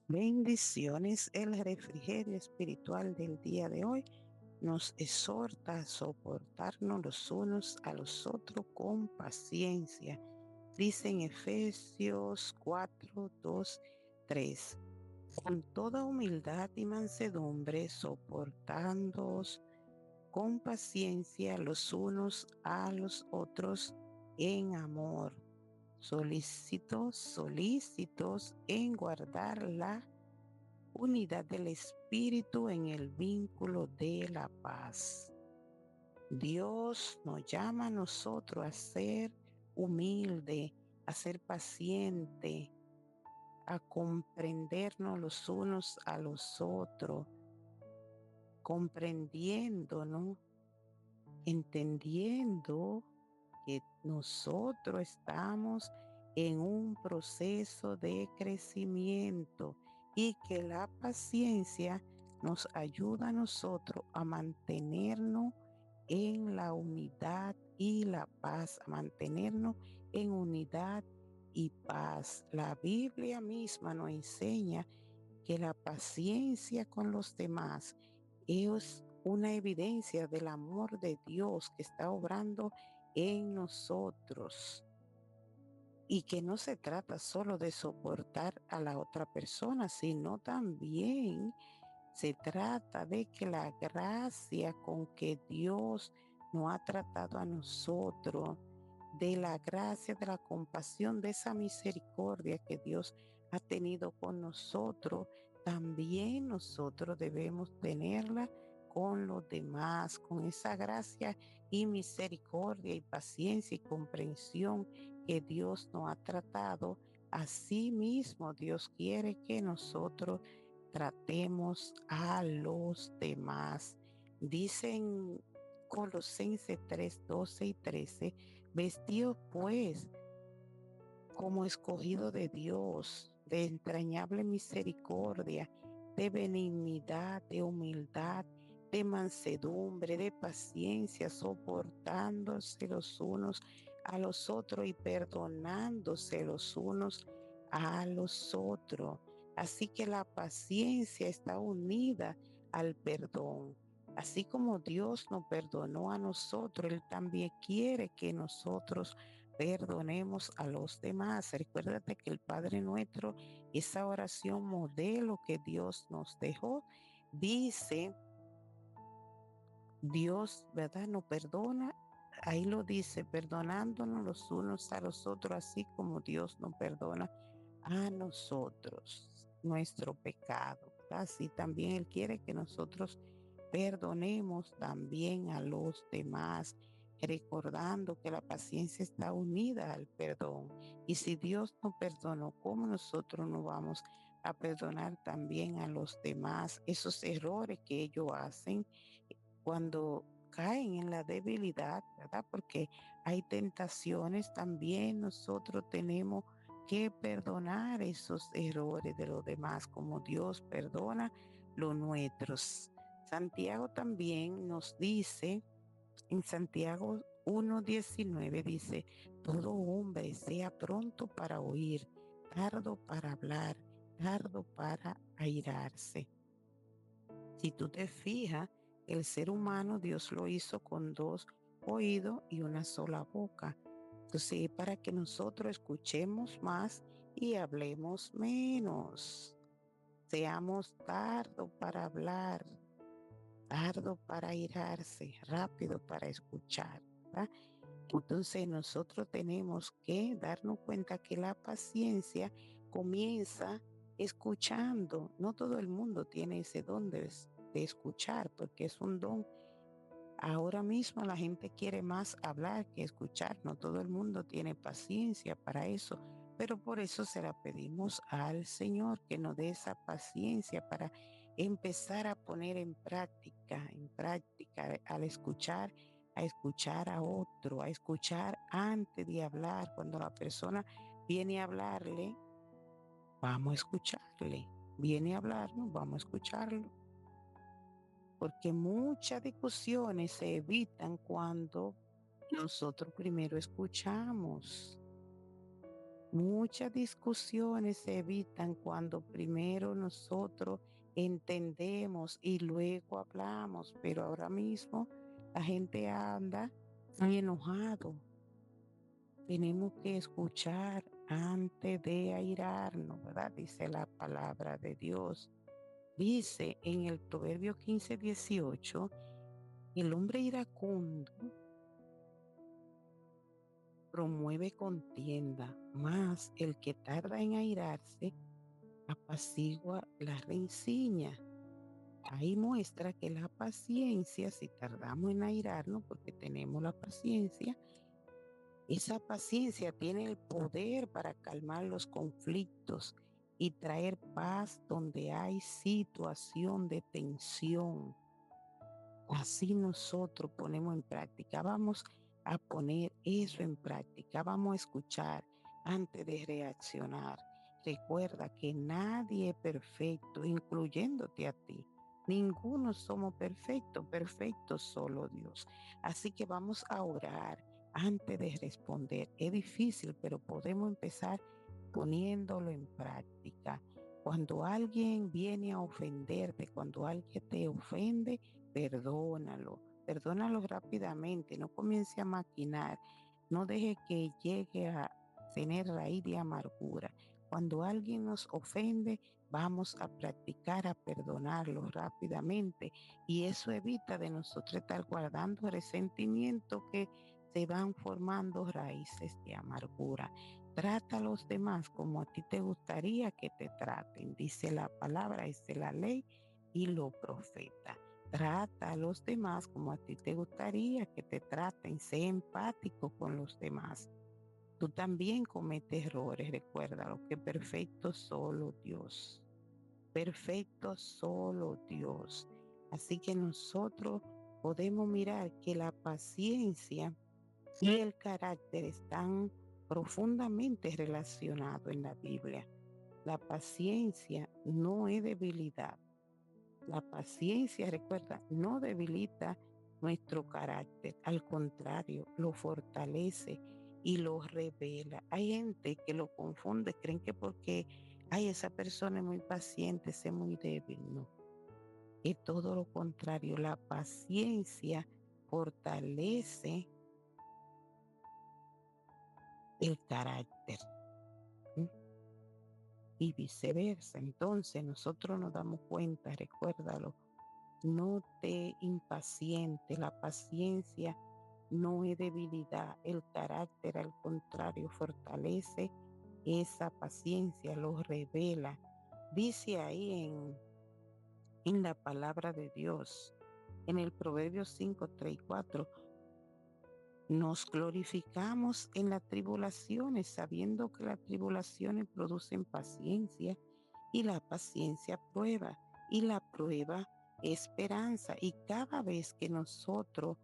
Bendiciones. El refrigerio espiritual del día de hoy nos exhorta a soportarnos los unos a los otros con paciencia. Dice en Efesios 4, 2, 3. Con toda humildad y mansedumbre, soportándoos con paciencia los unos a los otros en amor, solícitos en guardar la unidad del Espíritu en el vínculo de la paz. Dios nos llama a nosotros a ser humilde, a ser paciente, a comprendernos los unos a los otros, comprendiéndonos, entendiendo que nosotros estamos en un proceso de crecimiento y que la paciencia nos ayuda a nosotros a mantenernos en la unidad y la paz, a mantenernos en unidad y paz. La Biblia misma nos enseña que la paciencia con los demás es una evidencia del amor de Dios que está obrando en nosotros y que no se trata solo de soportar a la otra persona, sino también se trata de que la gracia con que Dios nos ha tratado a nosotros, de la gracia, de la compasión, de esa misericordia que Dios ha tenido con nosotros, también nosotros debemos tenerla con los demás, con esa gracia y misericordia y paciencia y comprensión que Dios nos ha tratado. Así mismo Dios quiere que nosotros tratemos a los demás. Dicen Colosenses 3, 12 y 13, vestidos pues como escogido de Dios, de entrañable misericordia, de benignidad, de humildad, de mansedumbre, de paciencia, soportándose los unos a los otros y perdonándose los unos a los otros. Así que la paciencia está unida al perdón. Así como Dios nos perdonó a nosotros, Él también quiere que nosotros perdonemos a los demás. Recuérdate que el Padre Nuestro, esa oración modelo que Dios nos dejó, dice, Dios, ¿verdad? Nos perdona. Ahí lo dice, perdonándonos los unos a los otros, así como Dios nos perdona a nosotros nuestro pecado, ¿verdad? Así también Él quiere que nosotros perdonemos también a los demás, recordando que la paciencia está unida al perdón. Y si Dios nos perdonó, ¿cómo nosotros no vamos a perdonar también a los demás esos errores que ellos hacen cuando caen en la debilidad, ¿verdad? Porque hay tentaciones también, nosotros tenemos que perdonar esos errores de los demás, como Dios perdona los nuestros. Santiago también nos dice, en Santiago 1:19 dice, todo hombre sea pronto para oír, tardo para hablar, tardo para airarse. Si tú te fijas, el ser humano Dios lo hizo con dos oídos y una sola boca. Entonces, para que nosotros escuchemos más y hablemos menos. Seamos tardo para hablar, tardo para irarse, rápido para escuchar, ¿verdad? Entonces nosotros tenemos que darnos cuenta que la paciencia comienza escuchando. No todo el mundo tiene ese don de escuchar, porque es un don. Ahora mismo la gente quiere más hablar que escuchar. No todo el mundo tiene paciencia para eso, pero por eso se la pedimos al Señor que nos dé esa paciencia para empezar a poner en práctica al escuchar, a escuchar a otro, a escuchar antes de hablar. Cuando la persona viene a hablarle, vamos a escucharle. Viene a hablarnos, vamos a escucharlo, porque muchas discusiones se evitan cuando nosotros primero escuchamos. Muchas discusiones se evitan cuando primero nosotros entendemos y luego hablamos, pero ahora mismo la gente anda muy enojado. Tenemos que escuchar antes de airarnos, ¿verdad? Dice la palabra de Dios. Dice en el Proverbio 15:18, el hombre iracundo promueve contienda, mas el que tarda en airarse apacigua la rencilla. Ahí muestra que la paciencia, si tardamos en airarnos, porque tenemos la paciencia, esa paciencia tiene el poder para calmar los conflictos y traer paz donde hay situación de tensión. Así nosotros ponemos en práctica. Vamos a poner eso en práctica. Vamos a escuchar antes de reaccionar. Recuerda que nadie es perfecto, incluyéndote a ti. Ninguno somos perfectos, perfecto solo Dios. Así que vamos a orar antes de responder. Es difícil, pero podemos empezar poniéndolo en práctica. Cuando alguien viene a ofenderte, cuando alguien te ofende, perdónalo, perdónalo rápidamente, no comience a maquinar, no deje que llegue a tener raíz de amargura. Cuando alguien nos ofende, vamos a practicar a perdonarlo rápidamente y eso evita de nosotros estar guardando resentimiento que se van formando raíces de amargura. Trata a los demás como a ti te gustaría que te traten, dice la palabra, dice la ley y lo profeta. Trata a los demás como a ti te gustaría que te traten. Sé empático con los demás. Tú también cometes errores, recuérdalo, que perfecto solo Dios. Perfecto solo Dios. Así que nosotros podemos mirar que la paciencia y el carácter están profundamente relacionados en la Biblia. La paciencia no es debilidad. La paciencia, recuerda, no debilita nuestro carácter, al contrario, lo fortalece y lo revela. Hay gente que lo confunde, creen que porque, ay, esa persona es muy paciente, es muy débil. No, es todo lo contrario. La paciencia fortalece el carácter. ¿Mm? Y viceversa. Entonces nosotros nos damos cuenta, recuérdalo, no te impaciente, la paciencia no es debilidad, el carácter al contrario fortalece esa paciencia, lo revela. Dice ahí en la palabra de Dios, en el Proverbio 5, 3 y 4, nos glorificamos en las tribulaciones, sabiendo que las tribulaciones producen paciencia y la paciencia prueba y la prueba esperanza. Y cada vez que nosotros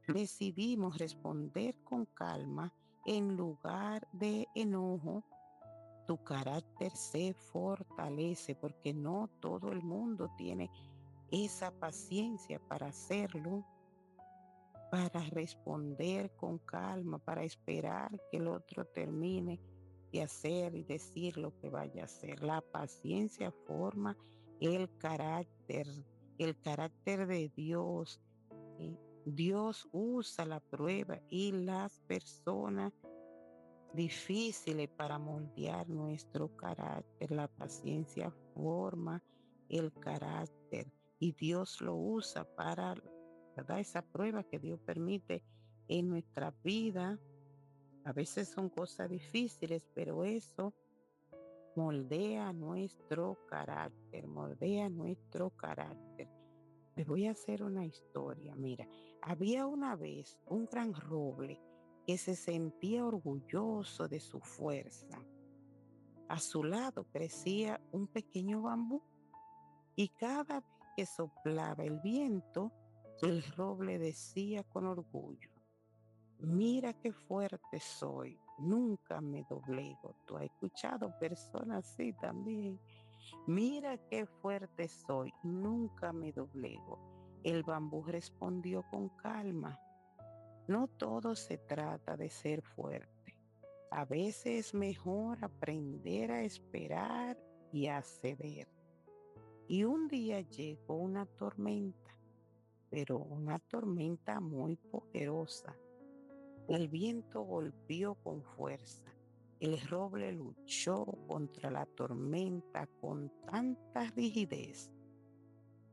decidimos responder con calma en lugar de enojo, tu carácter se fortalece porque no todo el mundo tiene esa paciencia para hacerlo, para responder con calma, para esperar que el otro termine de hacer y decir lo que vaya a hacer. La paciencia forma el carácter de Dios. ¿Sí? Dios usa la prueba y las personas difíciles para moldear nuestro carácter. La paciencia forma el carácter y Dios lo usa para, ¿verdad? Esa prueba que Dios permite en nuestra vida. A veces son cosas difíciles, pero eso moldea nuestro carácter, moldea nuestro carácter. Les voy a hacer una historia. Mira, había una vez un gran roble que se sentía orgulloso de su fuerza. A su lado crecía un pequeño bambú y cada vez que soplaba el viento, el roble decía con orgullo: mira qué fuerte soy, nunca me doblego. Tú has escuchado personas así también. Mira qué fuerte soy, nunca me doblego. El bambú respondió con calma: no todo se trata de ser fuerte. A veces es mejor aprender a esperar y a ceder. Y un día llegó una tormenta, pero una tormenta muy poderosa. El viento golpeó con fuerza. El roble luchó contra la tormenta con tanta rigidez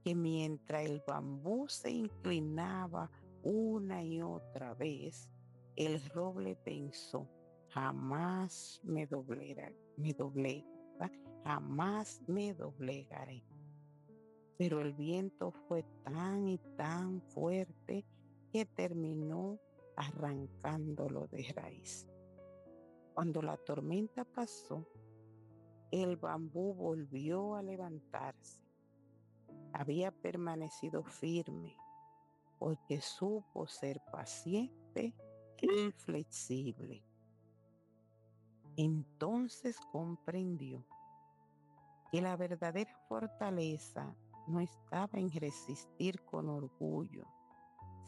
que mientras el bambú se inclinaba una y otra vez, el roble pensó, jamás me doblego, ¿verdad? Jamás me doblegaré. Pero el viento fue tan y tan fuerte que terminó arrancándolo de raíz. Cuando la tormenta pasó, el bambú volvió a levantarse. Había permanecido firme porque supo ser paciente y flexible. Entonces comprendió que la verdadera fortaleza no estaba en resistir con orgullo,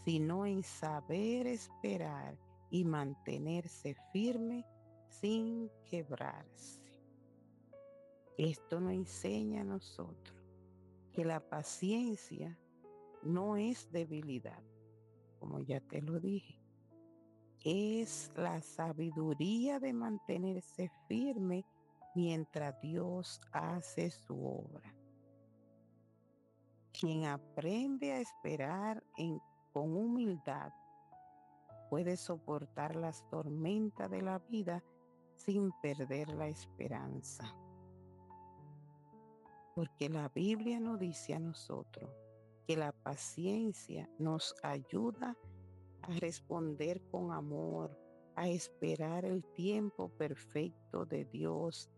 sino en saber esperar y mantenerse firme sin quebrarse. Esto nos enseña a nosotros que la paciencia no es debilidad, como ya te lo dije, es la sabiduría de mantenerse firme mientras Dios hace su obra. Quien aprende a esperar con humildad puede soportar las tormentas de la vida sin perder la esperanza. Porque la Biblia nos dice a nosotros que la paciencia nos ayuda a responder con amor, a esperar el tiempo perfecto de Dios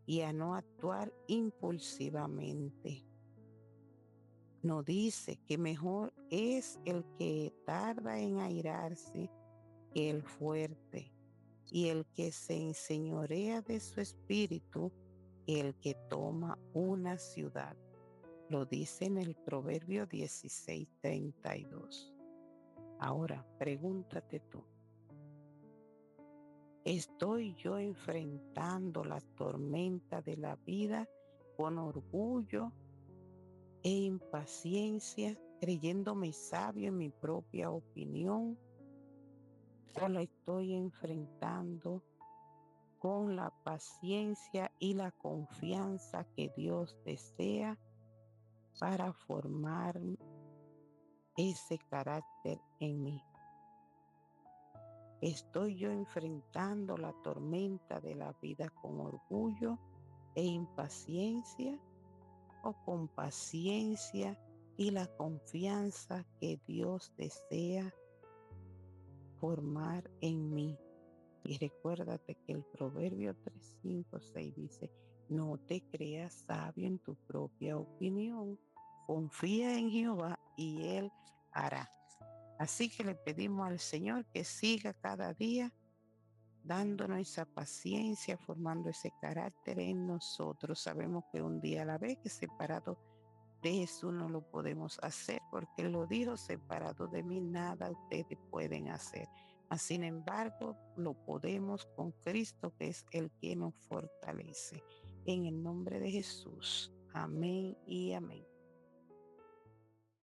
y a no actuar impulsivamente. Nos dice que mejor es el que tarda en airarse que el fuerte, y el que se enseñorea de su espíritu que el que toma una ciudad. Lo dice en el Proverbio 16:32. Ahora, pregúntate tú, ¿estoy yo enfrentando la tormenta de la vida con orgullo e impaciencia, creyéndome sabio en mi propia opinión? ¿O la estoy enfrentando con la paciencia y la confianza que Dios desea para formar ese carácter en mí? ¿Estoy yo enfrentando la tormenta de la vida con orgullo e impaciencia, o con paciencia y la confianza que Dios desea formar en mí? Y recuérdate que el Proverbio 3, 5, 6 dice, no te creas sabio en tu propia opinión, confía en Jehová y Él hará. Así que le pedimos al Señor que siga cada día dándonos esa paciencia, formando ese carácter en nosotros. Sabemos que un día a la vez, que separado de Jesús no lo podemos hacer, porque Él lo dijo, separado de mí nada ustedes pueden hacer. Mas, sin embargo, lo podemos con Cristo, que es el que nos fortalece. En el nombre de Jesús. Amén y amén.